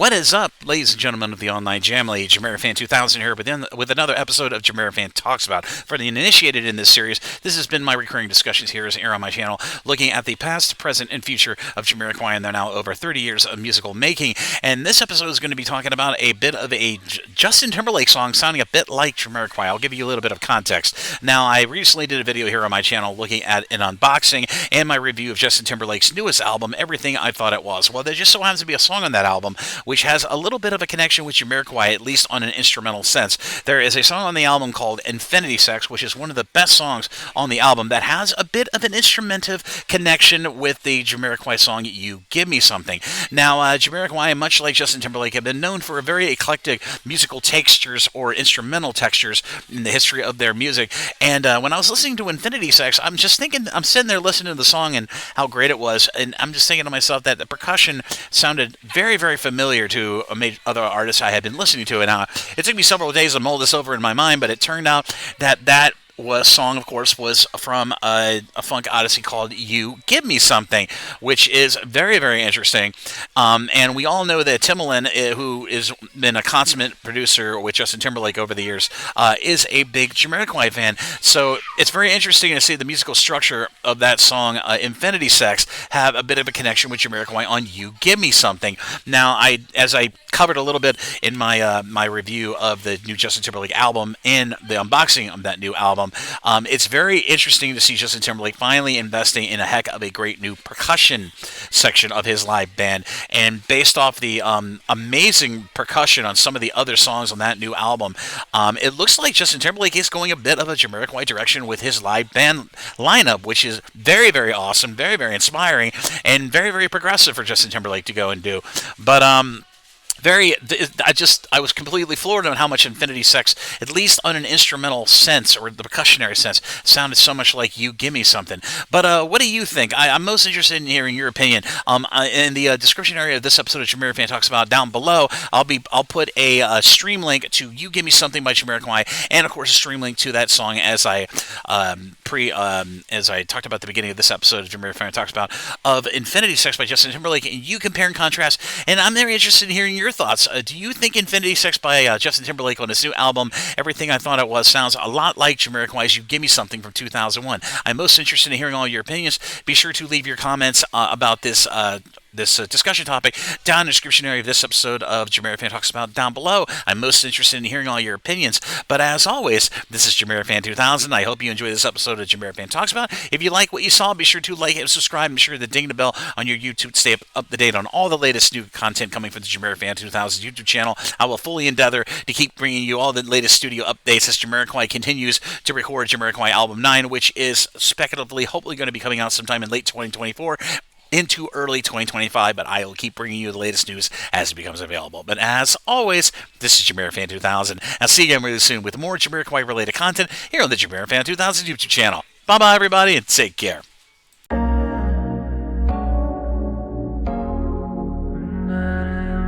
What is up, ladies and gentlemen of the online Jamily? JamiroFan 2000 here, but then with another episode of JamiroFan Talks About. For the initiated in this series, this has been my recurring discussions here on my channel, looking at the past, present, and future of Jamiroquai, and they're now over 30 years of musical making. And this episode is going to be talking about a bit of a Justin Timberlake song sounding a bit like Jamiroquai. I'll give you a little bit of context. Now, I recently did a video here on my channel looking at an unboxing and my review of Justin Timberlake's newest album, Everything I Thought It Was. Well, there just so happens to be a song on that album which has a little bit of a connection with Jamiroquai, at least on an instrumental sense. There is a song on the album called Infinity Sex, which is one of the best songs on the album that has a bit of an instrumentive connection with the Jamiroquai song You Give Me Something. Now, Jamiroquai, much like Justin Timberlake, have been known for a very eclectic musical textures or instrumental textures in the history of their music. And when I was listening to Infinity Sex, I'm just thinking, I'm sitting there listening to the song and how great it was, and I'm just thinking to myself that the percussion sounded very, very familiar to other artists I had been listening to. And it took me several days to mull this over in my mind, but it turned out that song, of course, was from a funk odyssey called You Give Me Something, which is very, very interesting. And we all know that Timbaland, who has been a consummate producer with Justin Timberlake over the years, is a big Jamiroquai fan. So it's very interesting to see the musical structure of that song, Infinity Sex, have a bit of a connection with Jamiroquai on You Give Me Something. Now, as I covered a little bit in my my review of the new Justin Timberlake album and the unboxing of that new album, it's very interesting to see Justin Timberlake finally investing in a heck of a great new percussion section of his live band. And based off the amazing percussion on some of the other songs on that new album, it looks like Justin Timberlake is going a bit of a Jamiroquai direction with his live band lineup, which is very, very awesome, very, very inspiring, and very, very progressive for Justin Timberlake to go and do. But I was completely floored on how much Infinity Sex, at least on an instrumental sense or the percussionary sense, sounded so much like You Give Me Something. But what do you think? I'm most interested in hearing your opinion. In the description area of this episode of JamiroFan Talks About down below, I'll put a stream link to You Give Me Something by Jamiroquai, and of course a stream link to that song as I talked about at the beginning of this episode of JamiroFan Talks About of Infinity Sex by Justin Timberlake, and you compare and contrast. And I'm very interested in hearing your thoughts. Do you think Infinity Sex by Justin Timberlake on his new album, Everything I Thought It Was, sounds a lot like Jamiroquai's You Give Me Something from 2001? I'm most interested in hearing all your opinions. Be sure to leave your comments about this discussion topic down in the description area of this episode of JamiroFan Talks About down below. I'm most interested in hearing all your opinions. But as always, this is JamiroFan 2000. I hope you enjoyed this episode of JamiroFan Talks About. If you like what you saw, be sure to like and subscribe, and be sure to ding the bell on your YouTube to stay up to date on all the latest new content coming from the JamiroFan 2000 YouTube channel. I will fully endeavor to keep bringing you all the latest studio updates as Jamiroquai continues to record Jamiroquai Album 9, which is speculatively, hopefully going to be coming out sometime in late 2024. Into early 2025, but I will keep bringing you the latest news as it becomes available. But as always, this is JamiroFan 2000. I'll see you again really soon with more Jamiroquai related content here on the JamiroFan 2000 YouTube channel. Bye-bye, everybody, and take care.